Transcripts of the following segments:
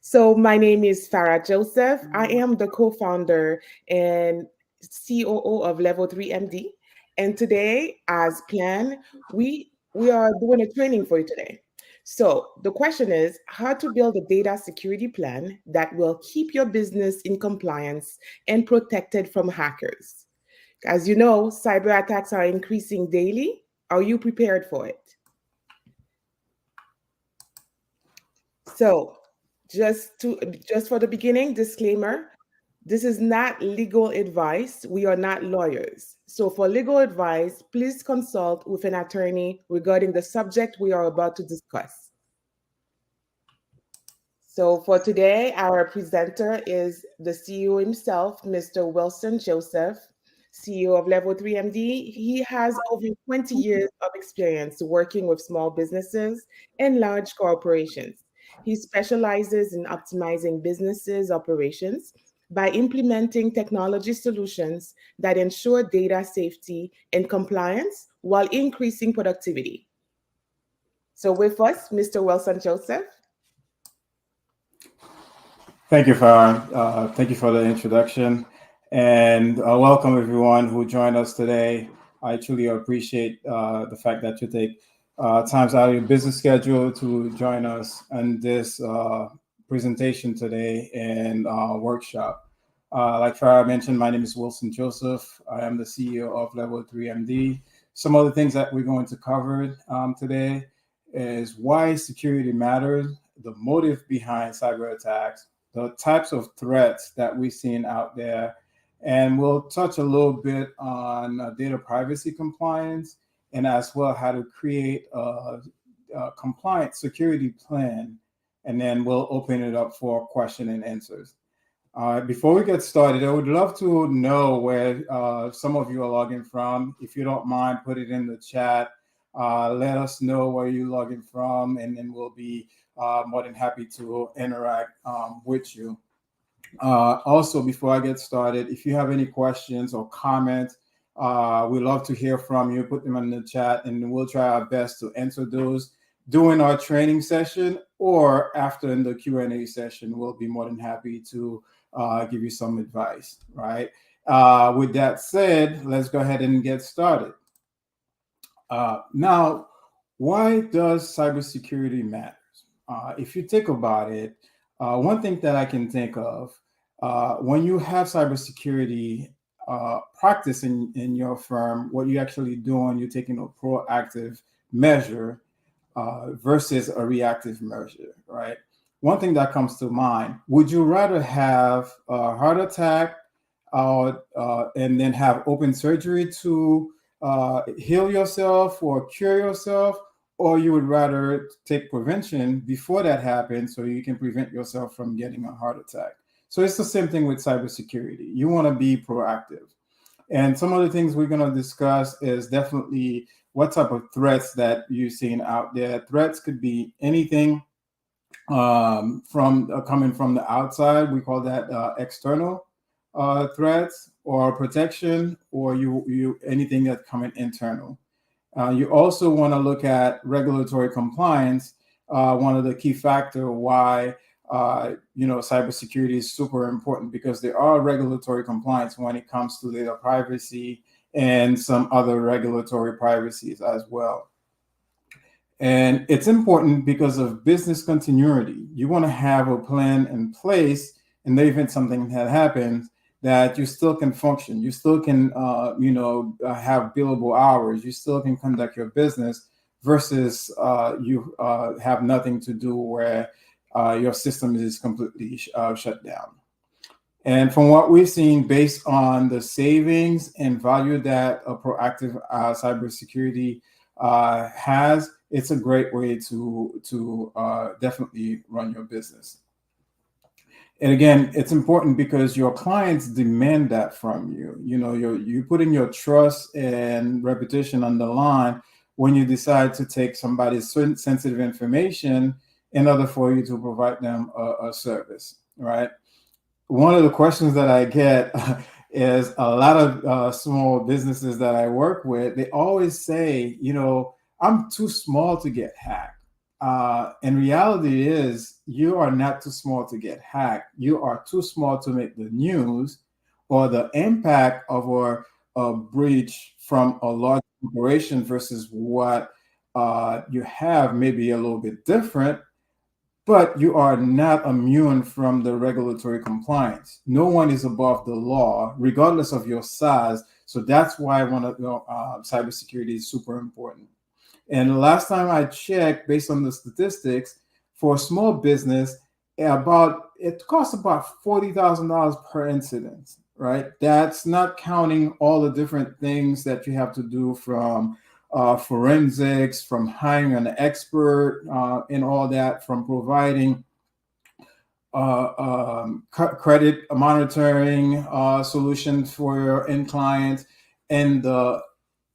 So, my name is Farah Joseph. I am the co founder and COO of Level 3 MD. And today, as planned, we are doing a training for you today. So, the question is how to build a data security plan that will keep your business in compliance and protected from hackers. As you know, cyber attacks are increasing daily. Are you prepared for it? So, just for the beginning, disclaimer, this is not legal advice. We are not lawyers. So, for legal advice, please consult with an attorney regarding the subject we are about to discuss. So, for today, our presenter is the CEO himself, Mr. Wilson Joseph, CEO of Level 3 MD. He has over 20 years of experience working with small businesses and large corporations. He specializes in optimizing businesses' operations by implementing technology solutions that ensure data safety and compliance while increasing productivity. So, with us, Mr. Wilson Joseph. Thank you, Farah. Thank you for the introduction, and welcome everyone who joined us today. I truly appreciate the fact that you take times out of your business schedule to join us on this presentation today and workshop. Like Farah mentioned, my name is Wilson Joseph. I am the CEO of Level 3 MD. Some of the things that we're going to cover today is why security matters, the motive behind cyber attacks, the types of threats that we're seeing out there. And we'll touch a little bit on data privacy compliance and as well how to create a compliant security plan. And then we'll open it up for question and answers. Before we get started, I would love to know where some of you are logging from. If you don't mind, put it in the chat. Let us know where you're logging from, and then we'll be more than happy to interact with you. Also, before I get started, if you have any questions or comments, we'd love to hear from you. Put them in the chat, and we'll try our best to answer those during our training session or after in the Q&A session. We'll be more than happy to give you some advice, right? With that said, let's go ahead and get started. Now, why does cybersecurity matter? If you think about it, one thing that I can think of, when you have cybersecurity practice in your firm, what you're actually doing, you're taking a proactive measure versus a reactive measure, right? One thing that comes to mind, would you rather have a heart attack and then have open surgery to heal yourself or cure yourself, or you would rather take prevention before that happens so you can prevent yourself from getting a heart attack? So it's the same thing with cybersecurity. You want to be proactive. And some of the things we're going to discuss is definitely what type of threats that you're seeing out there. Threats could be anything from coming from the outside. We call that external threats or protection, or you anything that's coming internal. You also want to look at regulatory compliance. One of the key factors why cybersecurity is super important, because there are regulatory compliance when it comes to data privacy and some other regulatory privacies as well. And it's important because of business continuity. You want to have a plan in place in the event something that happens, that you still can function, you still can, have billable hours, you still can conduct your business versus you have nothing to do where your system is completely shut down. And from what we've seen, based on the savings and value that a proactive cybersecurity has, it's a great way to definitely run your business. And again, it's important because your clients demand that from you. You're putting your trust and reputation on the line when you decide to take somebody's sensitive information in order for you to provide them a service, right? One of the questions that I get is a lot of small businesses that I work with, they always say, I'm too small to get hacked. and reality is you are not too small to get hacked. You are too small to make the news, or the impact of a breach from a large corporation versus what you have may be a little bit different, but you are not immune from the regulatory compliance. No one is above the law, regardless of your size. So that's why I want to know cybersecurity is super important. And the last time I checked, based on the statistics, for a small business, it costs about $40,000 per incident, right? That's not counting all the different things that you have to do, from forensics, from hiring an expert, and all that, from providing credit monitoring solutions for your end clients, and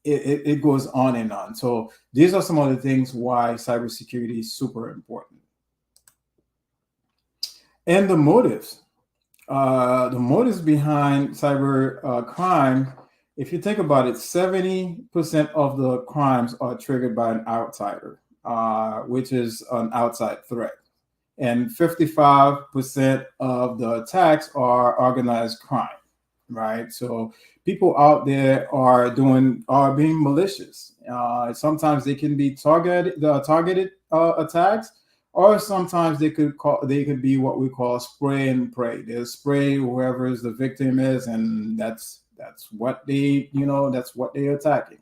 it goes on and on. So these are some of the things why cybersecurity is super important. And the motives behind cyber crime, if you think about it, 70% of the crimes are triggered by an outsider, which is an outside threat. And 55% of the attacks are organized crime, right? So people out there are being malicious. Sometimes they can be targeted attacks, or sometimes they could be what we call spray and pray. They spray whoever the victim is, and that's what that's what they're attacking.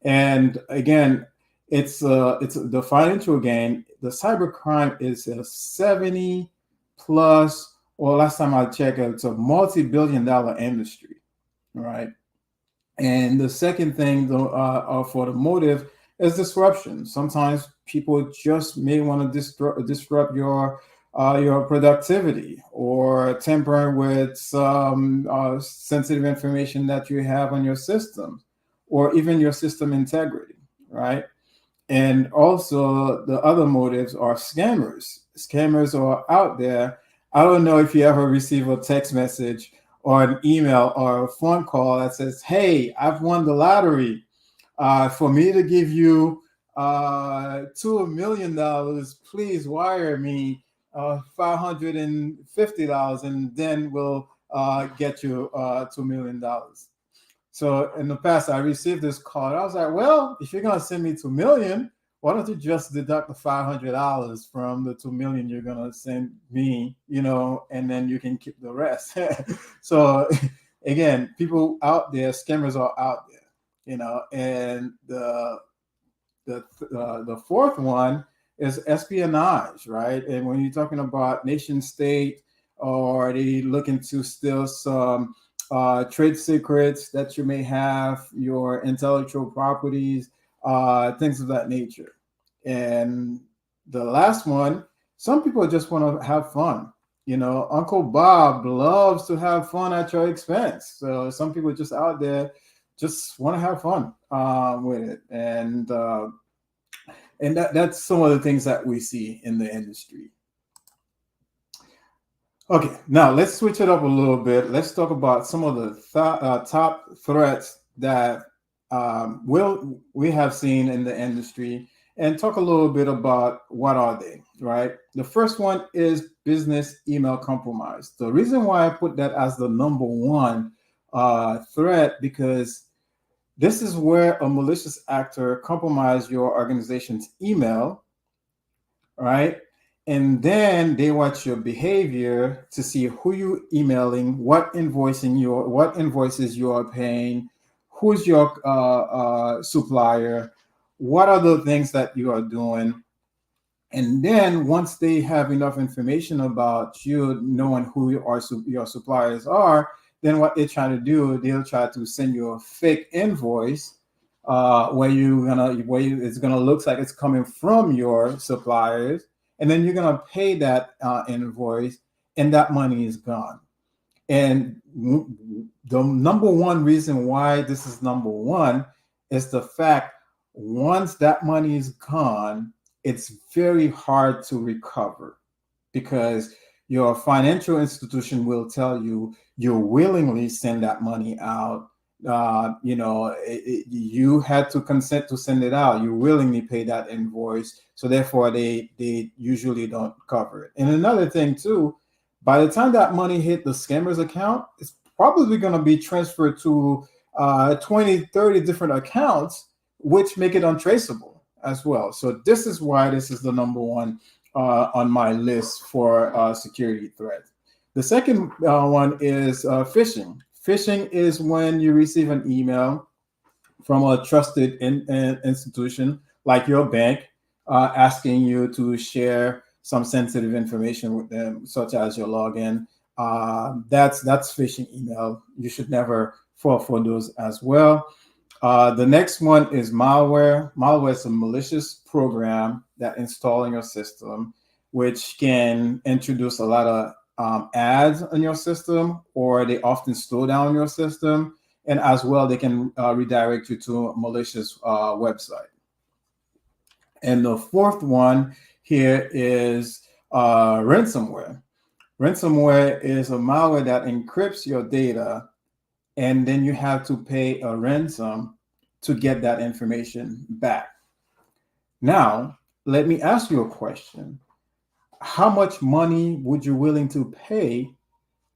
And again, it's the financial gain. The cyber crime is a 70 plus, or last time I checked, it's a multi-billion-dollar industry, right? And the second thing, for the motive, is disruption. Sometimes people just may want to disrupt your productivity, or tamper with some sensitive information that you have on your system, or even your system integrity, right? And also the other motives are scammers. Scammers are out there. I don't know if you ever receive a text message or an email or a phone call that says, "Hey, I've won the lottery. For me to give you $2 million, please wire me $550, and then we'll get you $2 million." So in the past, I received this call. I was like, well, if you're going to send me $2 million, why don't you just deduct the $500 from the $2 million you're going to send me, and then you can keep the rest. So again, people out there, scammers are out there, and the fourth one is espionage, right? And when you're talking about nation state, or they looking to steal some trade secrets that you may have, your intellectual properties, things of that nature. And the last one, some people just want to have fun. Uncle Bob loves to have fun at your expense. So some people just out there just want to have fun with it. And that's some of the things that we see in the industry. Okay, now let's switch it up a little bit. Let's talk about some of the top threats that we have seen in the industry, and talk a little bit about what are they, right? The first one is business email compromise. The reason why I put that as the number one threat, because this is where a malicious actor compromises your organization's email, right? And then they watch your behavior to see who you're emailing, what invoices you are paying, who's your supplier, what are the things that you are doing. And then once they have enough information about you, knowing who your suppliers are, then what they try to do, they'll try to send you a fake invoice where it's gonna look like it's coming from your suppliers. And then you're going to pay that invoice, and that money is gone. And the number one reason why this is number one is the fact, once that money is gone, it's very hard to recover, because your financial institution will tell you willingly send that money out, you had to consent to send it out. You willingly pay that invoice, so therefore they usually don't cover it. And another thing too, by the time that money hit the scammer's account, it's probably going to be transferred to 20, 30 different accounts, which make it untraceable as well. So this is why this is the number one on my list for security threats. The second one is phishing. Phishing is when you receive an email from a trusted institution like your bank asking you to share some sensitive information with them, such as your login. That's phishing email. You should never fall for those as well. The next one is malware. Malware is a malicious program that install in your system, which can introduce a lot of ads on your system, or they often slow down your system. And as well, they can redirect you to a malicious website. And the fourth one here is ransomware. Ransomware is a malware that encrypts your data, and then you have to pay a ransom to get that information back. Now, let me ask you a question. How much money would you willing to pay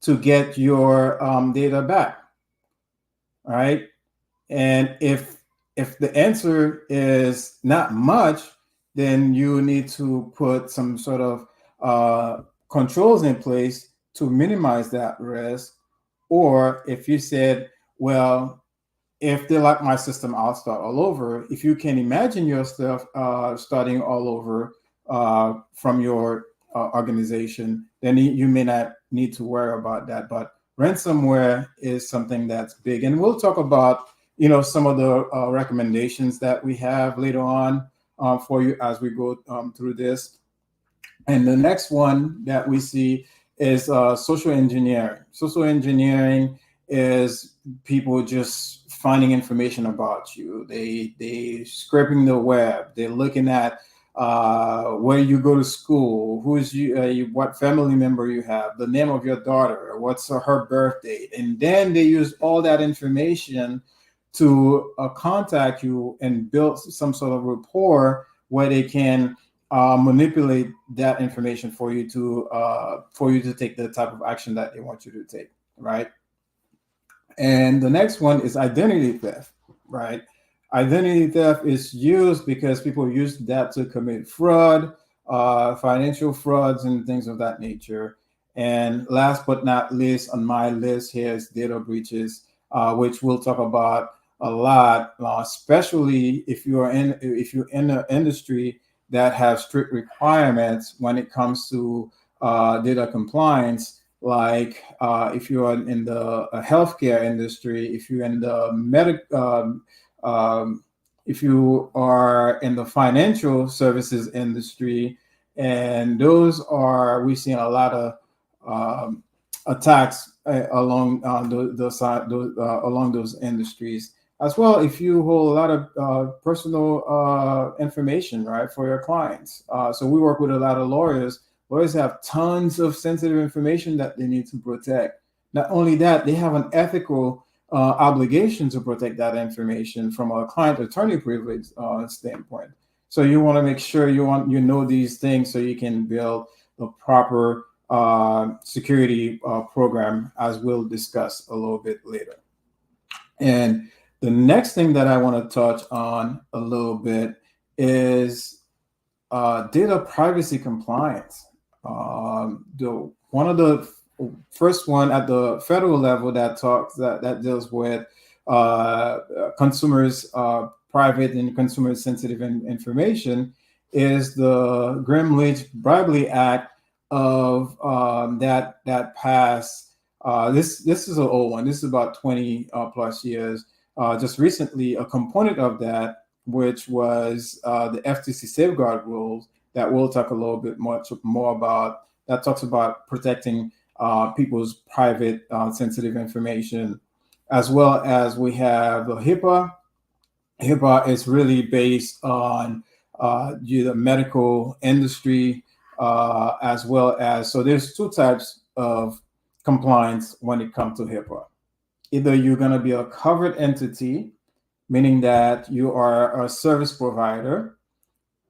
to get your data back? All right. And if the answer is not much, then you need to put some sort of controls in place to minimize that risk. Or if you said, well, if they like my system, I'll start all over. If you can imagine yourself starting all over from your organization, then you may not need to worry about that. But ransomware is something that's big, and we'll talk about some of the recommendations that we have later on for you as we go through this. And the next one that we see is social engineering. Social engineering is people just finding information about you. They scraping the web. They're looking at where you go to school, who's what family member you have, the name of your daughter, what's her birth date, and then they use all that information to contact you and build some sort of rapport where they can manipulate that information for you to take the type of action that they want you to take, right? And the next one is identity theft, right? Identity theft is used because people use that to commit fraud, financial frauds, and things of that nature. And last but not least on my list here is data breaches, which we'll talk about a lot, especially if you're in an industry that has strict requirements when it comes to data compliance. Like if you are in the healthcare industry, if you're in the if you are in the financial services industry, and we've seen a lot of attacks along along those industries. As well, if you hold a lot of personal information, right, for your clients. So we work with a lot of lawyers. Lawyers have tons of sensitive information that they need to protect. Not only that, they have an ethical obligation to protect that information from a client attorney privilege standpoint. So you want to make sure you know these things so you can build the proper security program, as we'll discuss a little bit later. And the next thing that I want to touch on a little bit is data privacy compliance. One of the first one at the federal level that deals with consumers' private and consumer sensitive information is the Gramm-Leach-Bliley Act of that passed. This is an old one. This is about 20 plus years. Just recently, a component of that, which was the FTC safeguard rules, that we'll talk a little bit much more about, that talks about protecting people's private sensitive information, as well as we have the HIPAA. HIPAA is really based on the medical industry, as well as, so there's two types of compliance when it comes to HIPAA. either you're going to be a covered entity, meaning that you are a service provider,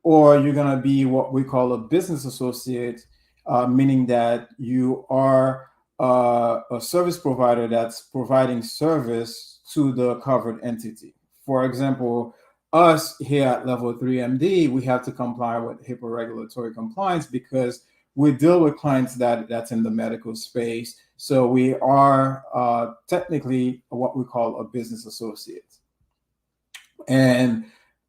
or you're going to be what we call a business associate, meaning that you are a service provider that's providing service to the covered entity. For example, us here at Level 3 MD, we have to comply with HIPAA regulatory compliance because we deal with clients that's in the medical space. So we are technically what we call a business associate. And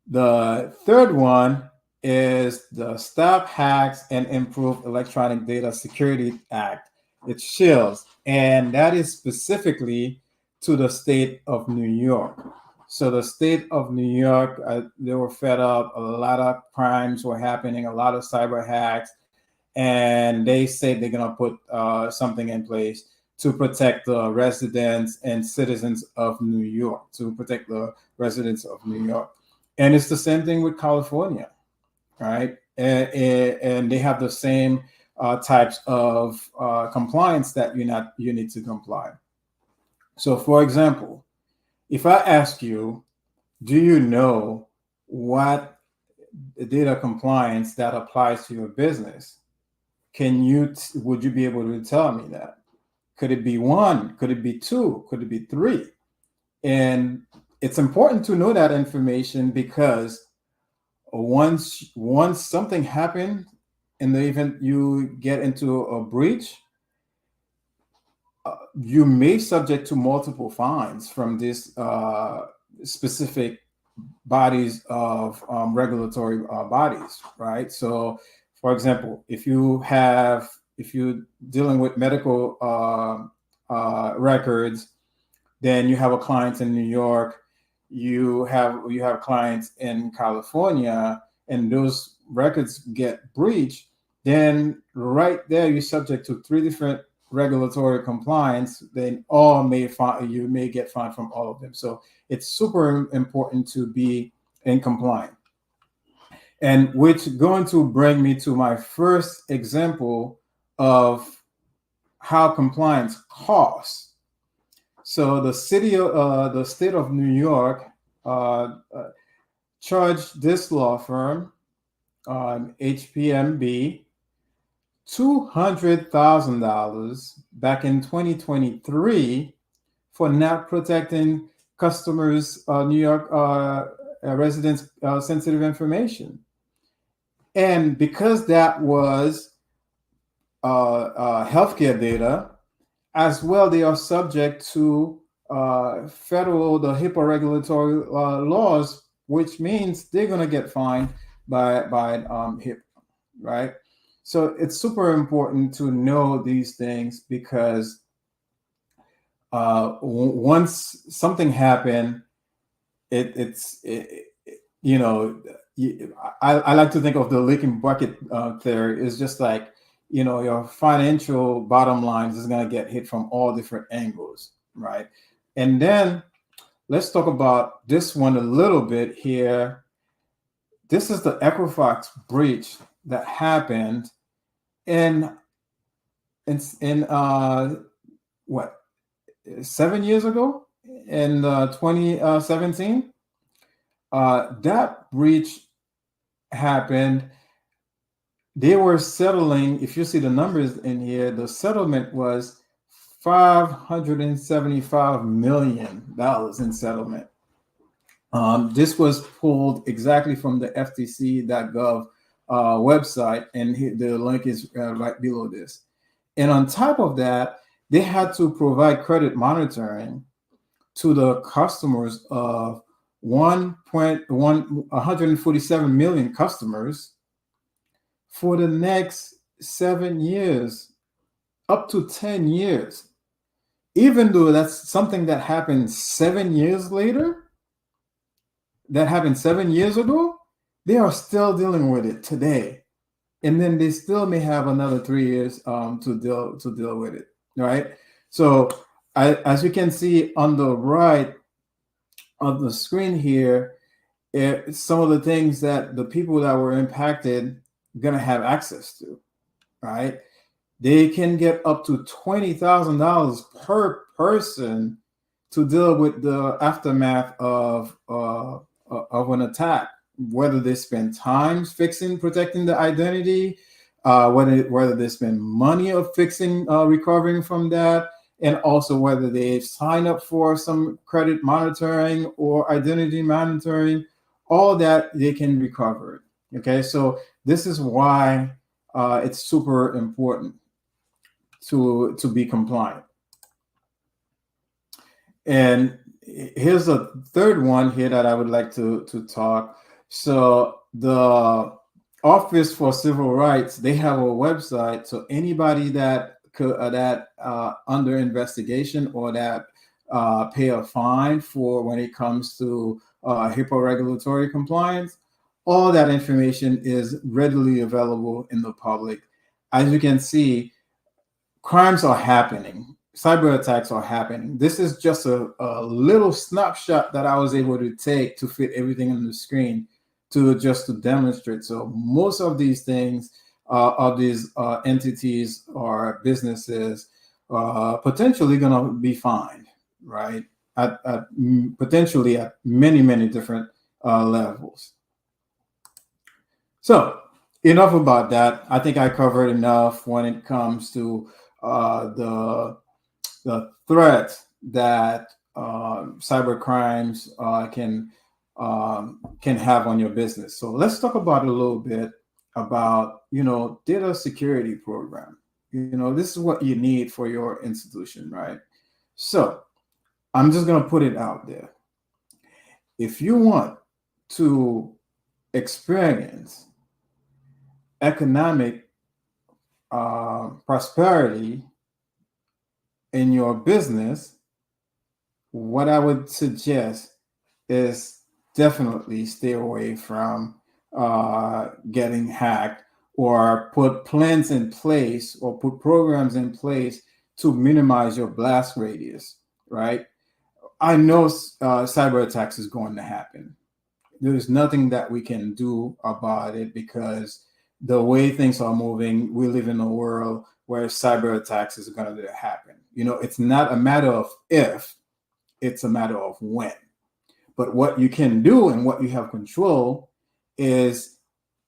the third one is the Stop Hacks and Improve Electronic Data Security Act. It's SHIELDS, and that is specifically to the state of New York. So the state of New York, they were fed up. A lot of crimes were happening, a lot of cyber hacks, and they said they're going to put something in place to protect the residents and citizens of New York, to protect the residents of New York. And it's the same thing with California, right? And they have the same types of compliance that you need to comply. So for example, if I ask you, do you know what data compliance that applies to your business? Would you be able to tell me that? Could it be one? Could it be two? Could it be three? And it's important to know that information because once something happened in the event you get into a breach, you may subject to multiple fines from this specific bodies of regulatory bodies, right? So, for example, if you're dealing with medical records, then you have a client in New York, you have clients in California, and those records get breached, then right there you're subject to three different regulatory compliance. Then you may get fined from all of them. So it's super important to be in compliance. And which going to bring me to my first example of how compliance costs. So the state of New York charged this law firm, HPMB, $200,000 back in 2023 for not protecting customers' New York residents' sensitive information. And because that was healthcare data, as well, they are subject to the HIPAA regulatory laws, which means they're going to get fined by HIPAA, right? So it's super important to know these things because once something happened, I like to think of the leaking bucket theory. It's just like, your financial bottom line is going to get hit from all different angles, right? And then let's talk about this one a little bit here. This is the Equifax breach that happened in 7 years ago, in 2017. That breach happened. They were settling, if you see the numbers in here, the settlement was $575 million in settlement. This was pulled exactly from the ftc.gov website, and the link is right below this. And on top of that, they had to provide credit monitoring to the customers of 147 million customers for the next 7 years, up to 10 years. Even though that's something that happened 7 years later, that happened 7 years ago, they are still dealing with it today. And then they still may have another 3 years to deal with it, right? So as you can see on the right of the screen here, some of the things that the people that were impacted going to have access to, right? They can get up to $20,000 per person to deal with the aftermath of an attack, whether they spend time protecting the identity, whether they spend money of recovering from that, and also whether they sign up for some credit monitoring or identity monitoring, all that they can recover. Okay, so this is why it's super important to be compliant. And here's a third one here that I would like to talk. So the Office for Civil Rights, they have a website. So anybody that under investigation or that pay a fine for when it comes to HIPAA regulatory compliance, all that information is readily available in the public. As you can see, crimes are happening. Cyber attacks are happening. This is just a little snapshot that I was able to take to fit everything on the screen to demonstrate. So most of these things, of these entities or businesses, potentially going to be fined, right? Potentially at many different levels. So enough about that. I think I covered enough when it comes to the threat that cyber crimes can have on your business. So let's talk about a little bit about data security program. This is what you need for your institution, right? So I'm just going to put it out there. If you want to experience economic prosperity in your business, what I would suggest is definitely stay away from getting hacked, or put plans in place or put programs in place to minimize your blast radius, right? I know cyber attacks is going to happen. There's nothing that we can do about it because the way things are moving, we live in a world where cyber attacks is going to happen. It's not a matter of if, it's a matter of when. But what you can do and what you have control is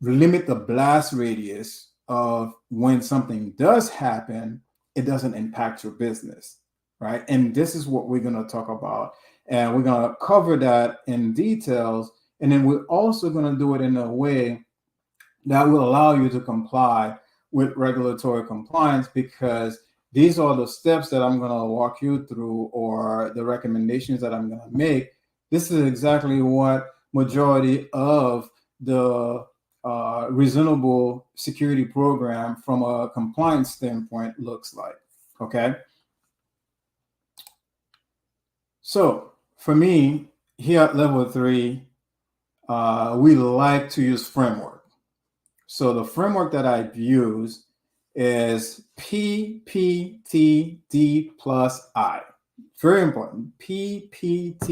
limit the blast radius of when something does happen, it doesn't impact your business, right? And this is what we're going to talk about. And we're going to cover that in details. And then we're also going to do it in a way that will allow you to comply with regulatory compliance, because these are the steps that I'm going to walk you through, or the recommendations that I'm going to make. This is exactly what majority of the reasonable security program from a compliance standpoint looks like. Okay. So for me, here at Level 3, we like to use framework. So the framework that I've used is PPTD+I. Very important, PPTD+I.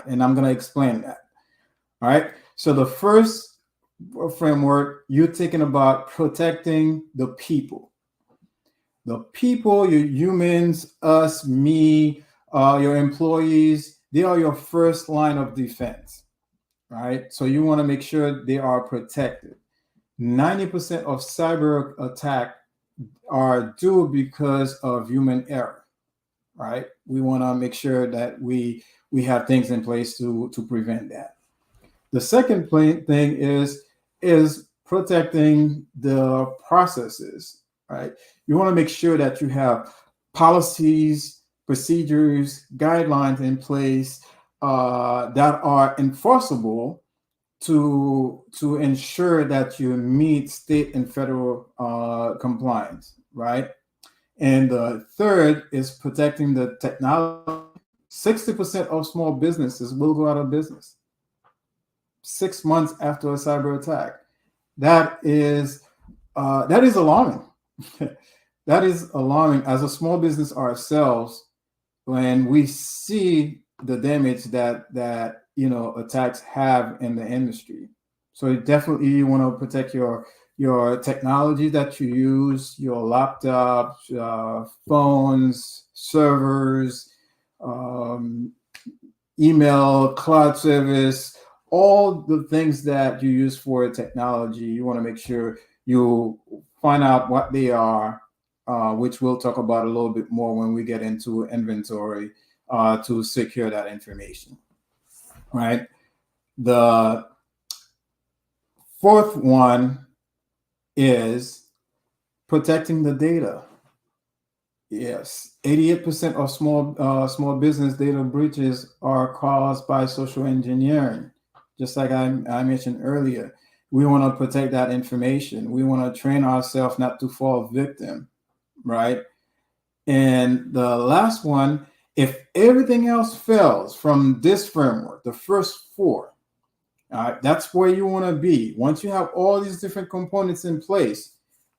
And I'm going to explain that. All right. So the first framework, you're thinking about protecting the people. The people, your humans, us, me, your employees, they are your first line of defense, right? So you want to make sure they are protected. 90% of cyber attack are due because of human error, right? We want to make sure that we have things in place to prevent that. The second thing is protecting the processes, right? You want to make sure that you have policies, procedures, guidelines in place that are enforceable to ensure that you meet state and federal compliance, right? And the third is protecting the technology. 60% of small businesses will go out of business 6 months after a cyber attack. That is alarming. That is alarming. As a small business ourselves, when we see the damage that attacks have in the industry. So definitely you want to protect your technology that you use, your laptops, phones, servers, email, cloud service, all the things that you use for technology. You want to make sure you find out what they are, which we'll talk about a little bit more when we get into inventory to secure that information, right? The fourth one is protecting the data. Yes, 88% of small business data breaches are caused by social engineering. Just like I mentioned earlier, we want to protect that information. We want to train ourselves not to fall victim, right? And the last one, if everything else fails from this framework, the first four, that's where you want to be. Once you have all these different components in place,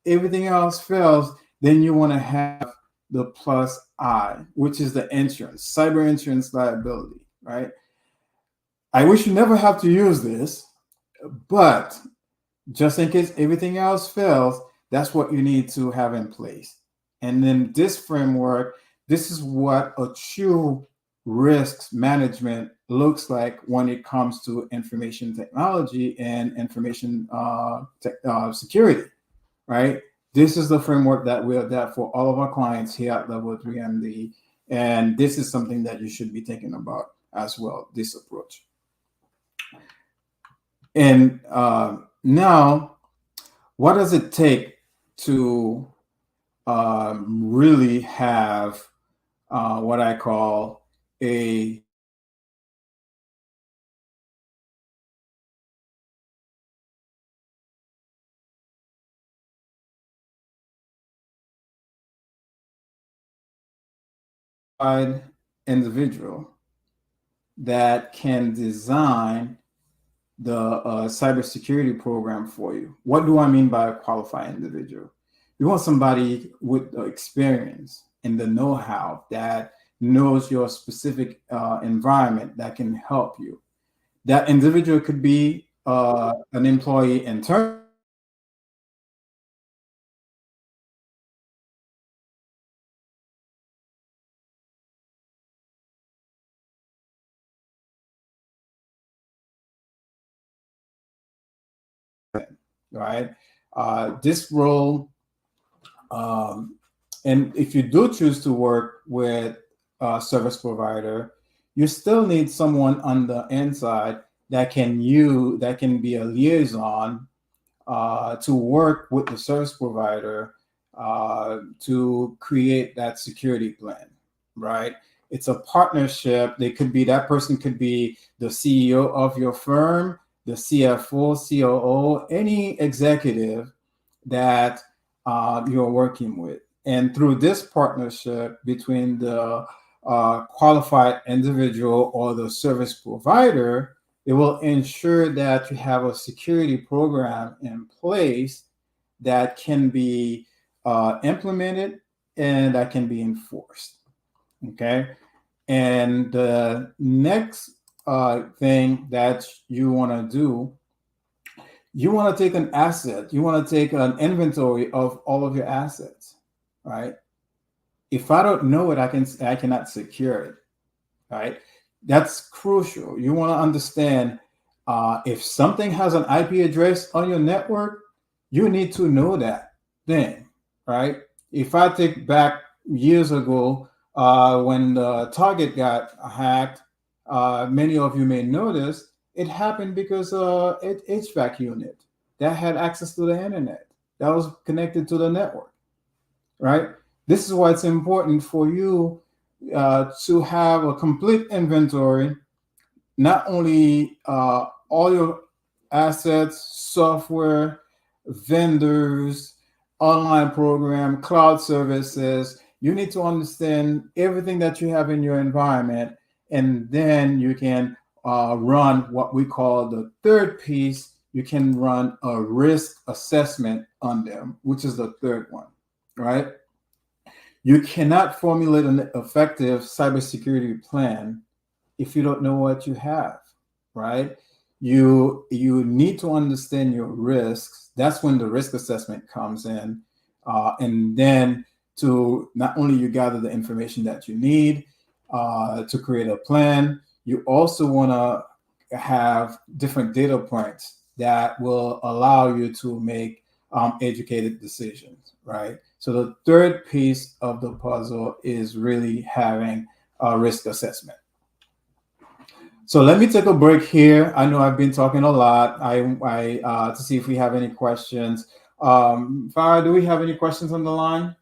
everything else fails, then you want to have the plus I, which is the insurance, cyber insurance liability, right? I wish you never have to use this, but just in case everything else fails, that's what you need to have in place. And then this framework, this is what a true risk management looks like when it comes to information technology and information security, right? This is the framework that we adapt for all of our clients here at Level 3 MD. And this is something that you should be thinking about as well, this approach. And now, what does it take to really have what I call a individual that can design the cybersecurity program for you? What do I mean by a qualified individual? You want somebody with the experience and the know-how that knows your specific environment that can help you. That individual could be an employee intern. Right? This role, and if you do choose to work with a service provider, you still need someone on the inside that can be a liaison to work with the service provider to create that security plan, right? It's a partnership. That person could be the CEO of your firm, the CFO, COO, any executive that you're working with. And through this partnership between the qualified individual or the service provider, it will ensure that you have a security program in place that can be implemented and that can be enforced. Okay. And the next thing that you want to do, you want to take an asset, you want to take an inventory of all of your assets, right? If I don't know it, I cannot secure it, right? That's crucial. You want to understand if something has an IP address on your network, you need to know that thing, right? If I take back years ago when the Target got hacked, many of you may notice it happened because HVAC unit that had access to the internet that was connected to the network, right? This is why it's important for you to have a complete inventory, not only all your assets, software, vendors, online program, cloud services. You need to understand everything that you have in your environment, and then you can run what we call the third piece. You can run a risk assessment on them, which is the third one, right? You cannot formulate an effective cybersecurity plan if you don't know what you have, right? You need to understand your risks. That's when the risk assessment comes in. And then to not only you gather the information that you need, to create a plan. You also want to have different data points that will allow you to make educated decisions, right? So the third piece of the puzzle is really having a risk assessment. So let me take a break here. I know I've been talking a lot. To see if we have any questions. Farah, do we have any questions on the line?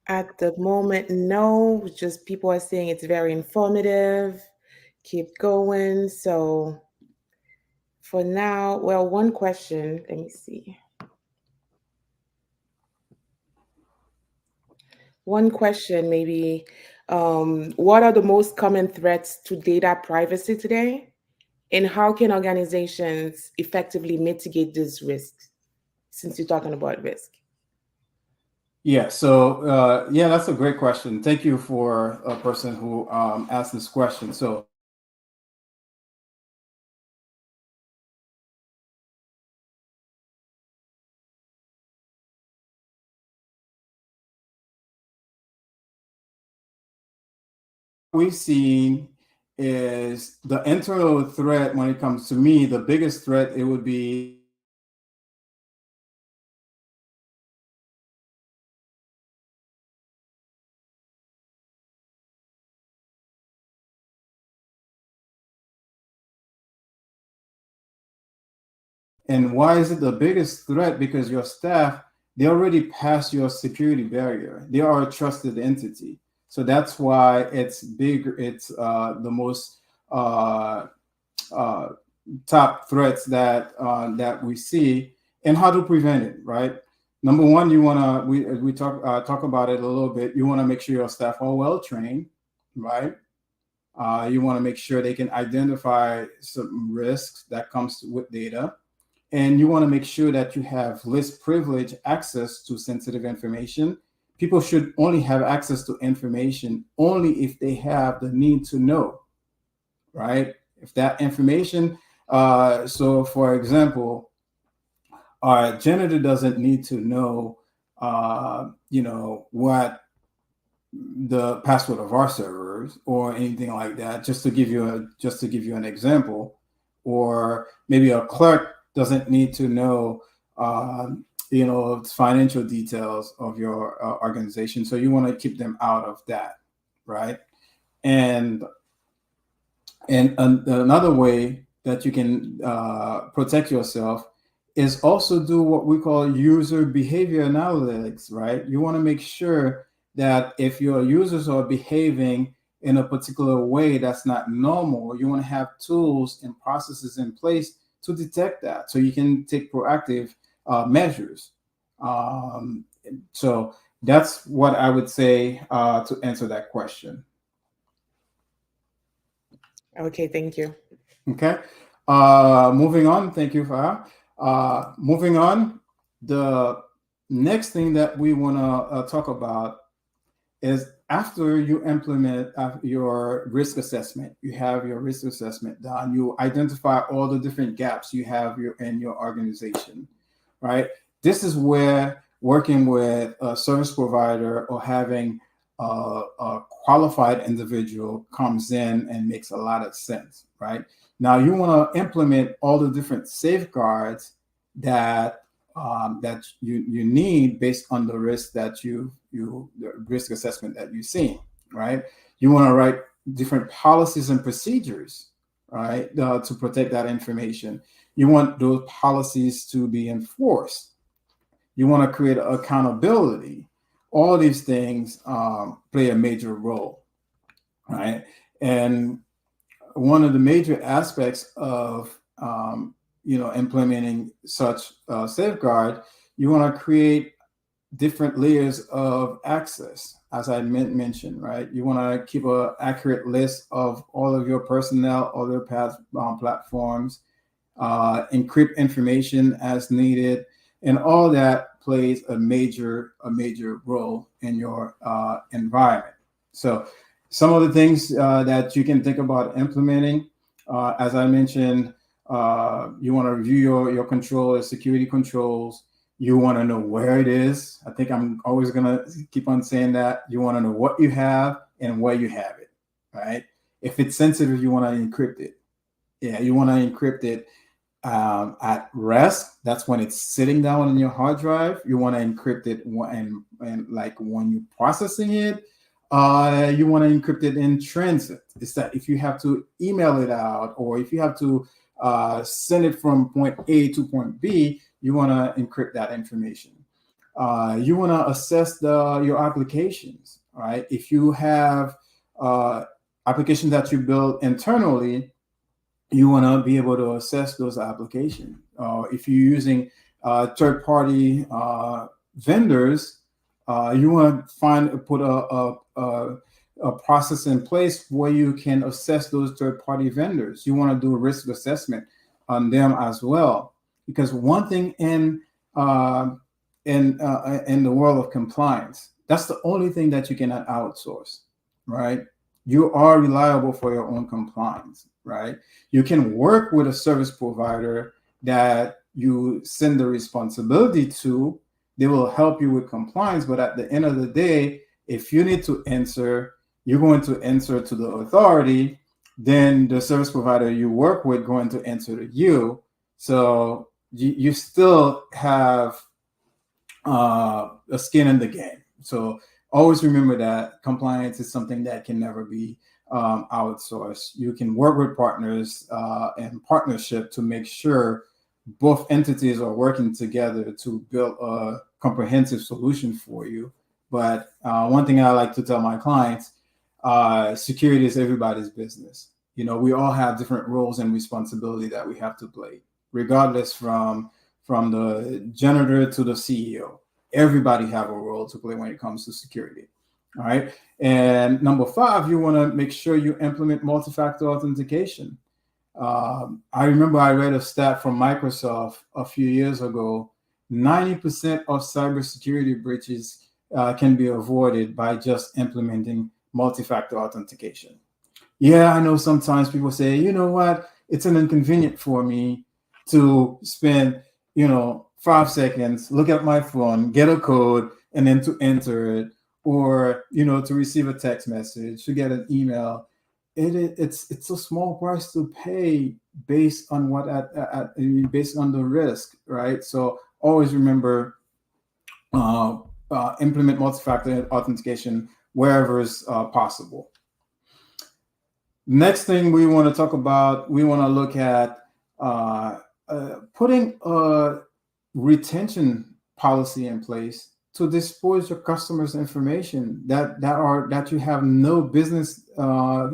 At the moment, no. Just people are saying it's very informative. Keep going. So for now, well, one question. Let me see. One question, maybe. What are the most common threats to data privacy today? And how can organizations effectively mitigate these risks? Since you're talking about risk. Yeah, so yeah, that's a great question. Thank you for a person who asked this question. So we've seen is the internal threat. When it comes to me, the biggest threat, it would be and why is it the biggest threat? Because your staff, they already passed your security barrier. They are a trusted entity. So that's why it's big. It's the most top threats that we see, and how to prevent it. Right. Number one, you want to we talk about it a little bit. You want to make sure your staff are well trained, right? You want to make sure they can identify some risks that comes with data, and you want to make sure that you have least privilege access to sensitive information. People should only have access to information only if they have the need to know, right? If that information, so for example, our janitor doesn't need to know, what the password of our servers or anything like that. Just to give you an example, or maybe a clerk doesn't need to know, financial details of your organization. So you want to keep them out of that, right? And another way that you can protect yourself is also do what we call user behavior analytics, right? You want to make sure that if your users are behaving in a particular way that's not normal, you want to have tools and processes in place to detect that, so you can take proactive measures. So that's what I would say to answer that question. Okay, thank you. Okay. Moving on. Thank you, Farah. Moving on. The next thing that we want to talk about is after you implement your risk assessment, you have your risk assessment done, you identify all the different gaps you have in your organization, right? This is where working with a service provider or having a qualified individual comes in and makes a lot of sense, right? Now you want to implement all the different safeguards that you need based on the risk that the risk assessment that you've seen, right? You want to write different policies and procedures, right, to protect that information. You want those policies to be enforced. You want to create accountability. All these things play a major role, right? And one of the major aspects of implementing such safeguard, you want to create different layers of access, as I mentioned, right? You want to keep an accurate list of all of your personnel, all their platforms, encrypt information as needed, and all that plays a major role in your environment. So some of the things that you can think about implementing, as I mentioned, you want to review your security controls. You want to know where it is. I think I'm always going to keep on saying that. You want to know what you have and where you have it, right? If it's sensitive, you want to encrypt it. Yeah, you want to encrypt it at rest. That's when it's sitting down on your hard drive. You want to encrypt it and like when you're processing it, you want to encrypt it in transit. It's that if you have to email it out or if you have to send it from point A to point B, you want to encrypt that information. You want to assess your applications, right? If you have applications that you build internally, you want to be able to assess those applications. If you're using third-party vendors, you want to put a process in place where you can assess those third-party vendors. You want to do a risk assessment on them as well, because one thing in the world of compliance, that's the only thing that you cannot outsource, right? You are reliable for your own compliance, right? You can work with a service provider that you send the responsibility to. They will help you with compliance, but at the end of the day, if you need to answer, you're going to answer to the authority, then the service provider you work with going to answer to you. So you still have a skin in the game. So always remember that compliance is something that can never be outsourced. You can work with partners and partnership to make sure both entities are working together to build a comprehensive solution for you. But one thing I like to tell my clients, security is everybody's business. You know, we all have different roles and responsibility that we have to play, regardless from the janitor to the CEO. Everybody have a role to play when it comes to security. All right. And number 5, you want to make sure you implement multi-factor authentication. I remember I read a stat from Microsoft a few years ago. 90% of cybersecurity breaches can be avoided by just implementing multi-factor authentication. Yeah, I know sometimes people say, you know what, it's an inconvenient for me to spend, 5 seconds, look at my phone, get a code, and then to enter it, or, to receive a text message, to get an email. It's a small price to pay based on based on the risk, right? So always remember, implement multi-factor authentication wherever is possible. Next thing we want to talk about, we want to look at putting a retention policy in place to dispose your customers' information that you have no business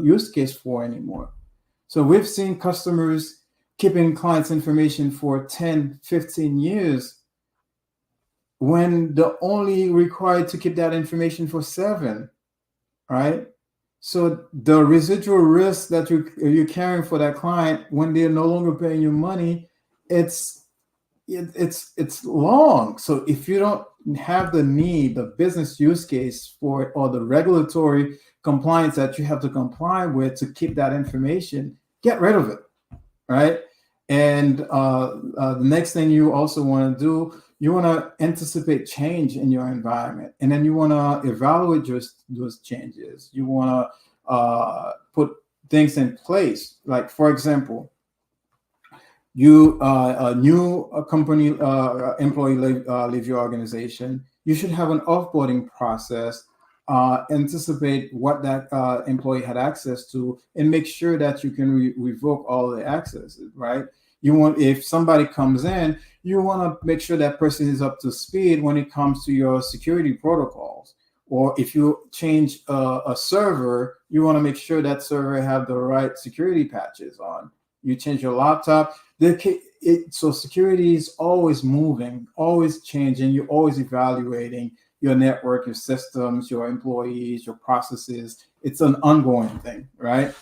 use case for anymore. So we've seen customers keeping clients' information for 10, 15 years when they're only required to keep that information for 7, right? So the residual risk that you're carrying for that client when they're no longer paying you money, it's long. So if you don't have the need, the business use case for it, or the regulatory compliance that you have to comply with to keep that information, get rid of it, right? And the next thing you also want to do, you want to anticipate change in your environment, and then you want to evaluate those changes. You want to put things in place. Like, for example, a new company employee leave your organization. You should have an offboarding process, anticipate what that employee had access to, and make sure that you can revoke all the accesses, right? If somebody comes in, you want to make sure that person is up to speed when it comes to your security protocols. Or if you change a server, you want to make sure that server have the right security patches on. You change your laptop. So security is always moving, always changing. You're always evaluating your network, your systems, your employees, your processes. It's an ongoing thing, right?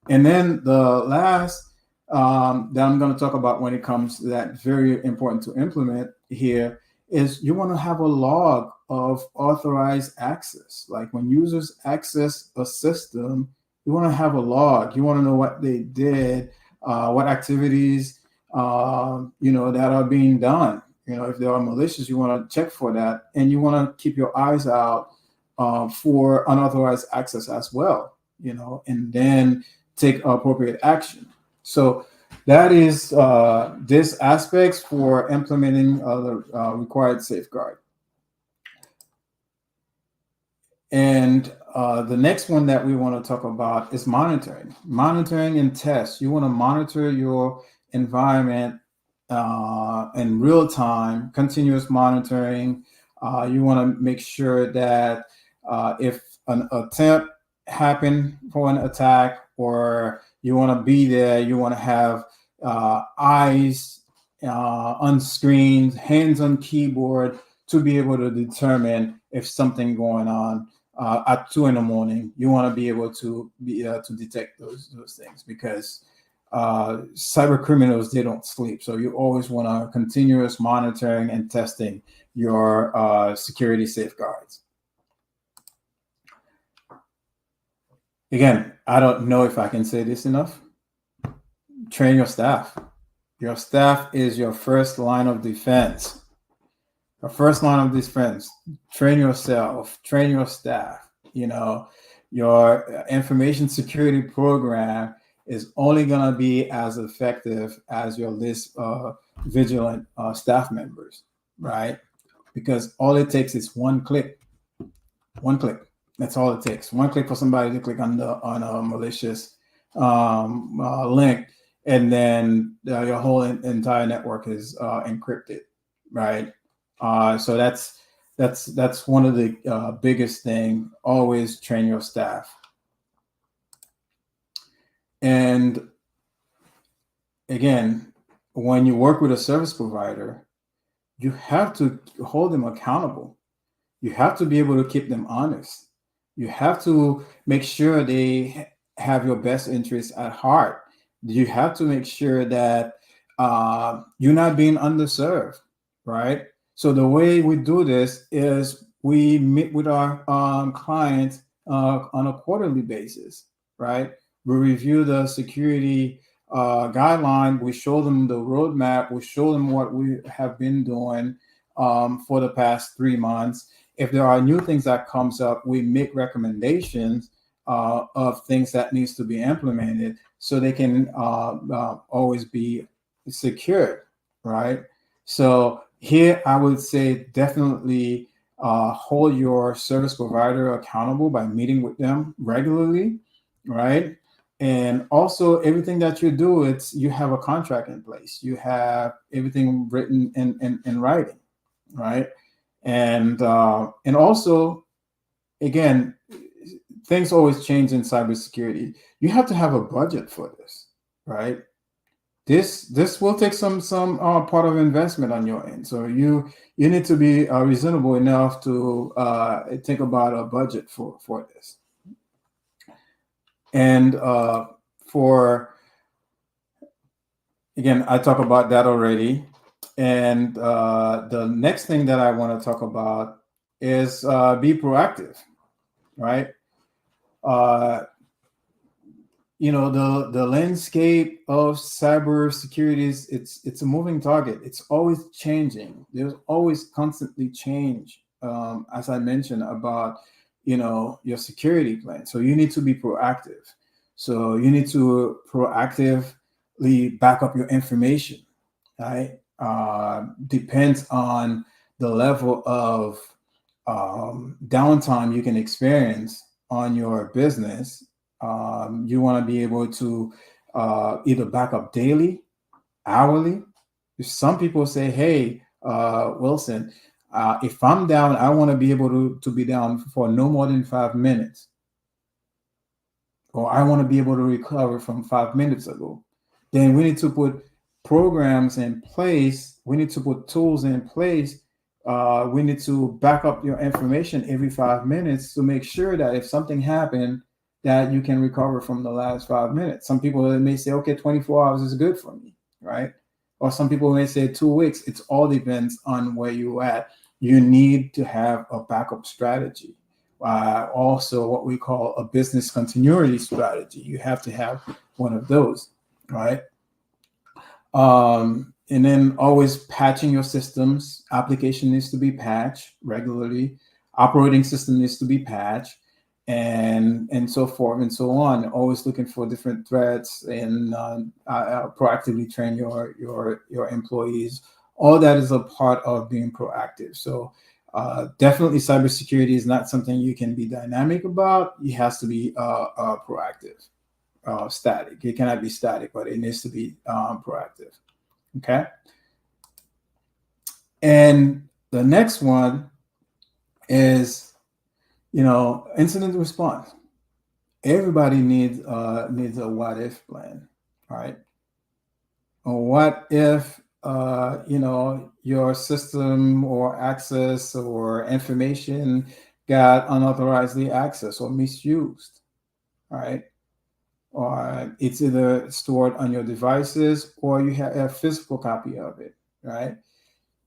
And then the last that I'm going to talk about when it comes to that, very important to implement here, is you want to have a log of authorized access. Like when users access a system, you want to have a log. You want to know what they did, what activities, that are being done. If there are malicious, you want to check for that, and you want to keep your eyes out for unauthorized access as well, and then take appropriate action. So that is this aspects for implementing the required safeguard. And the next one that we want to talk about is monitoring. Monitoring and tests. You want to monitor your environment in real time, continuous monitoring. You want to make sure that if an attempt happened for an attack, or you want to be there, you want to have eyes on screens, hands on keyboard to be able to determine if something going on at 2 a.m. You want to be able to detect those things, because cyber criminals, they don't sleep. So you always want to continuous monitoring and testing your security safeguards. Again, I don't know if I can say this enough. Train your staff. Your staff is your first line of defense. Your first line of defense. Train yourself, train your staff. Your information security program is only going to be as effective as your list of vigilant staff members, right? Because all it takes is one click. One click. That's all it takes. One click for somebody to click on a malicious link, and then your whole entire network is encrypted, right? So that's one of the biggest thing. Always train your staff. And again, when you work with a service provider, you have to hold them accountable. You have to be able to keep them honest. You have to make sure they have your best interests at heart. You have to make sure that you're not being underserved, right? So the way we do this is we meet with our clients on a quarterly basis, right? We review the security guideline. We show them the roadmap. We show them what we have been doing for the past 3 months. If there are new things that comes up, we make recommendations of things that needs to be implemented so they can always be secured, right? So here I would say definitely hold your service provider accountable by meeting with them regularly, right? And also everything that you do, you have a contract in place. You have everything written in writing, right? And also, again, things always change in cybersecurity. You have to have a budget for this, right? This will take some part of investment on your end. So you need to be reasonable enough to think about a budget for this. And again, I talk about that already. And the next thing that I want to talk about is be proactive, right? The landscape of cybersecurity it's a moving target. It's always changing. There's always constantly change. As I mentioned about your security plan. So you need to be proactive. So you need to proactively back up your information, right? Depends on the level of downtime you can experience on your business. You want to be able to either back up daily, hourly. Some people say, hey, Wilson, if I'm down, I want to be able to be down for no more than 5 minutes. Or I want to be able to recover from 5 minutes ago. Then we need to put programs in place. We need to put tools in place. We need to back up your information every 5 minutes to make sure that if something happened, that you can recover from the last 5 minutes. Some people may say, okay, 24 hours is good for me, right? Or some people may say 2 weeks. It all depends on where you're at. You need to have a backup strategy. Also, what we call a business continuity strategy. You have to have one of those, right? And then always patching your systems. Application needs to be patched regularly. Operating system needs to be patched, and so forth and so on. Always looking for different threats and proactively train your employees. All that is a part of being proactive. So definitely, cybersecurity is not something you can be dynamic about. It has to be proactive, static. It cannot be static, but it needs to be proactive. Okay. And the next one is, incident response. Everybody needs a what if plan, right? What if your system or access or information got unauthorizedly accessed or misused, right? Or it's either stored on your devices or you have a physical copy of it, right?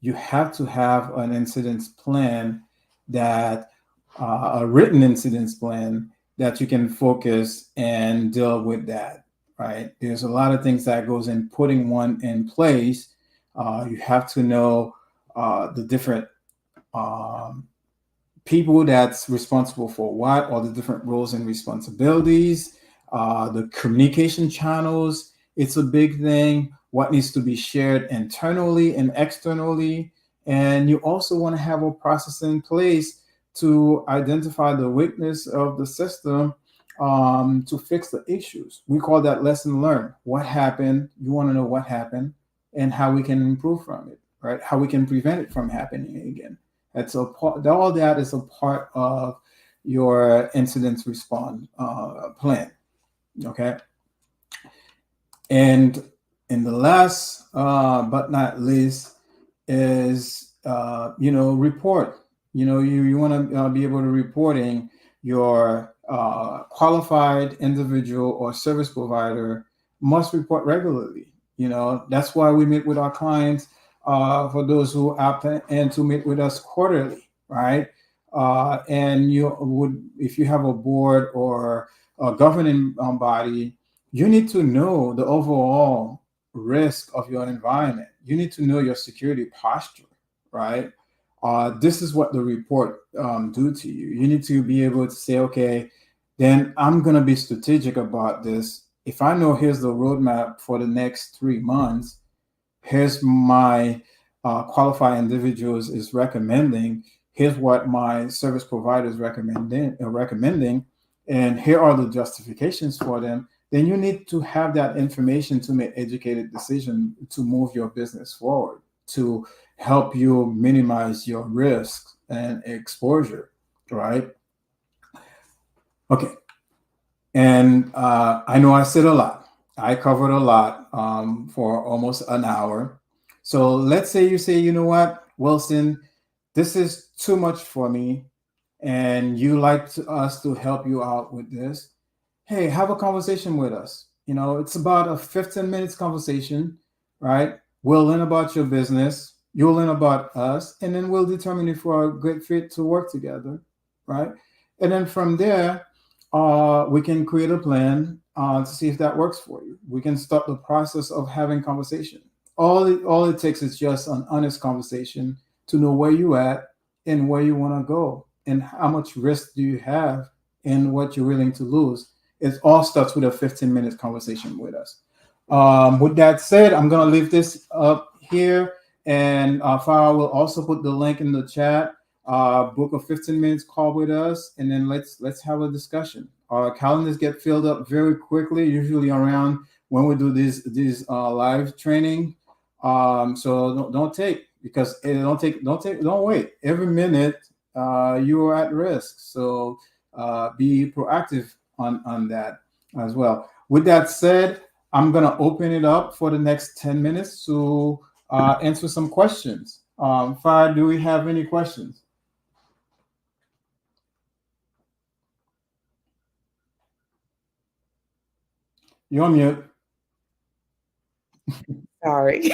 You have to have an incidents plan that a written incidents plan that you can focus and deal with that, right? There's a lot of things that goes in putting one in place. You have to know the different people that's responsible for what, all the different roles and responsibilities, the communication channels. It's a big thing. What needs to be shared internally and externally. And you also want to have a process in place to identify the weakness of the system, to fix the issues. We call that lesson learned. What happened? You want to know what happened and how we can improve from it, right? How we can prevent it from happening again. That's a part. All that is a part of your incident response plan. Okay. And in the last but not least is report. You want to be able to reporting your qualified individual or service provider must report regularly. That's why we meet with our clients, for those who opt in to meet with us quarterly, right? And you would, if you have a board or a governing body, you need to know the overall risk of your environment. You need to know your security posture, right? This is what the report do to you. You need to be able to say, okay, then I'm going to be strategic about this. If I know here's the roadmap for the next 3 months, here's my qualified individuals is recommending, here's what my service providers recommending, and here are the justifications for them, then you need to have that information to make educated decision to move your business forward, to help you minimize your risk and exposure, right? Okay. And I know I said a lot. I covered a lot for almost an hour. So let's say you say, you know what, Wilson, this is too much for me, and you like us to help you out with this. Hey, have a conversation with us. It's about a 15 minutes conversation, right? We'll learn about your business. You'll learn about us, and then we'll determine if we're a good fit to work together, right? And then from there, we can create a plan to see if that works for you. We can start the process of having conversation. All it takes is just an honest conversation to know where you at and where you want to go and how much risk do you have and what you're willing to lose. It all starts with a 15-minute conversation with us. With that said, I'm going to leave this up here, and Farah will also put the link in the chat. Book a 15 minutes call with us, and then let's have a discussion. Our calendars get filled up very quickly, usually around when we do these live training. So don't wait. Every minute you are at risk. So be proactive on that as well. With that said, I'm gonna open it up for the next 10 minutes to answer some questions. Farah, do we have any questions? You're on mute. Sorry.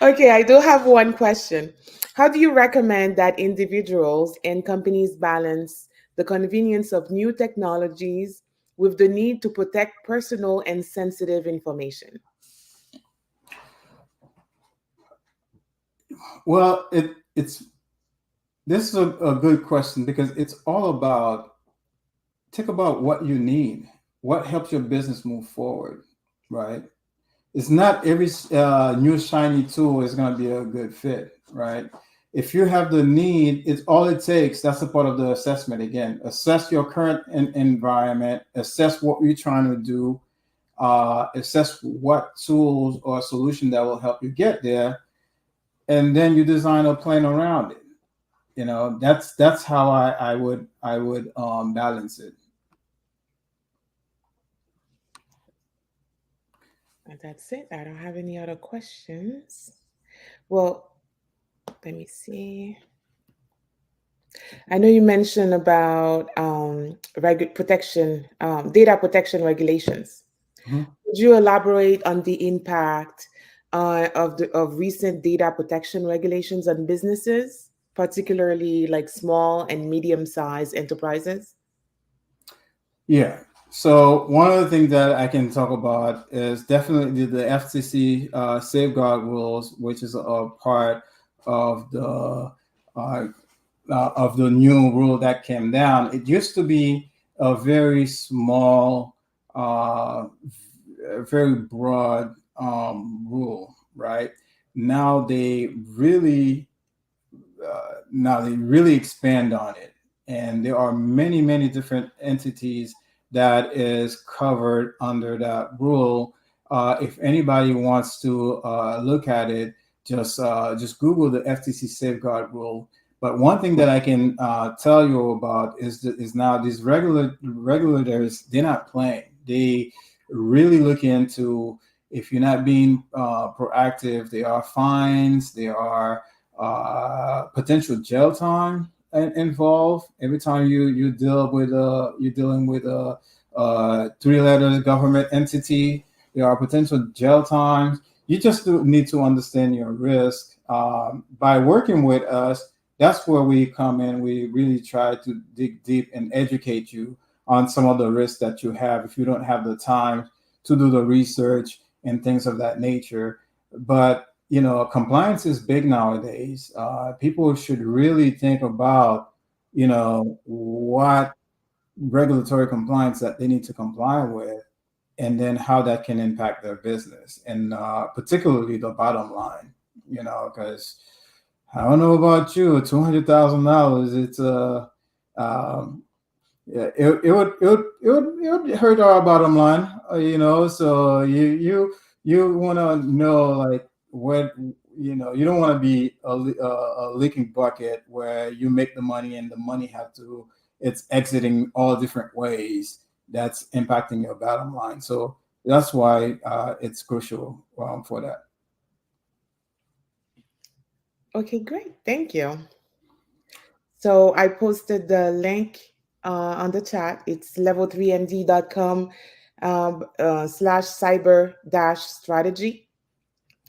Okay, I do have one question. How do you recommend that individuals and companies balance the convenience of new technologies with the need to protect personal and sensitive information? Well, it's this is a good question because it's all about think about what you need, what helps your business move forward, right? It's not every new shiny tool is going to be a good fit, right? If you have the need, it's all it takes. That's a part of the assessment. Again, assess your current environment, assess what you're trying to do, assess what tools or solution that will help you get there, and then you design a plan around it. You know, that's how I would balance it. That's it. I don't have any other questions. Well, let me see. I know you mentioned about data protection regulations. Mhm. Could you elaborate on the impact of recent data protection regulations on businesses, particularly like small and medium-sized enterprises? Yeah. So one of the things that I can talk about is definitely the FCC safeguard rules, which is a part of the new rule that came down. It used to be a very small, very broad rule, right? Now they really expand on it, and there are many different entities that is covered under that rule. If anybody wants to look at it, just Google the FTC safeguard rule. But one thing that I can tell you about is now these regulators, they're not playing. They really look into if you're not being proactive. There are fines. There are potential jail time involved every time you're dealing with a three-letter government entity. There are potential jail times. You just need to understand your risk. By working with us, that's where we come in. We really try to dig deep and educate you on some of the risks that you have if you don't have the time to do the research and things of that nature. But you know, compliance is big nowadays. People should really think about, you know, what regulatory compliance that they need to comply with, and then how that can impact their business, and particularly the bottom line. You know, because I don't know about you, $200,000. It's yeah, it would hurt our bottom line. You know, so you want to know like what you know. You don't want to be a leaking bucket where you make the money and the money it's exiting all different ways. That's impacting your bottom line. So that's why it's crucial for that. Okay, great. Thank you. So I posted the link on the chat. It's level3md.com /cyber strategy.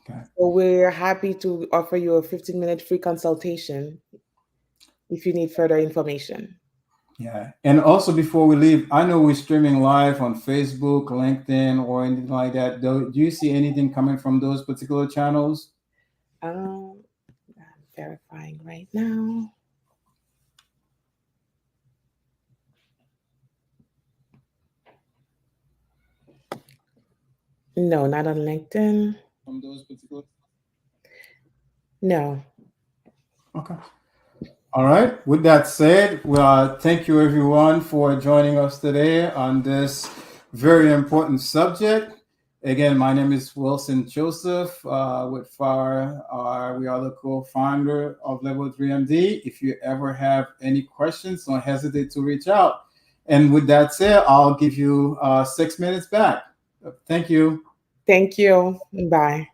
Okay. So we're happy to offer you a 15-minute free consultation if you need further information. Yeah. And also before we leave, I know we're streaming live on Facebook, LinkedIn, or anything like that. Do you see anything coming from those particular channels? I'm verifying right now. No, not on LinkedIn. From those particular? No. Okay. All right. With that said, well, thank you everyone for joining us today on this very important subject. Again, my name is Wilson Joseph with FAR. We are the co-founder of Level 3MD. If you ever have any questions, don't hesitate to reach out. And with that said, I'll give you 6 minutes back. Thank you. Thank you. Bye.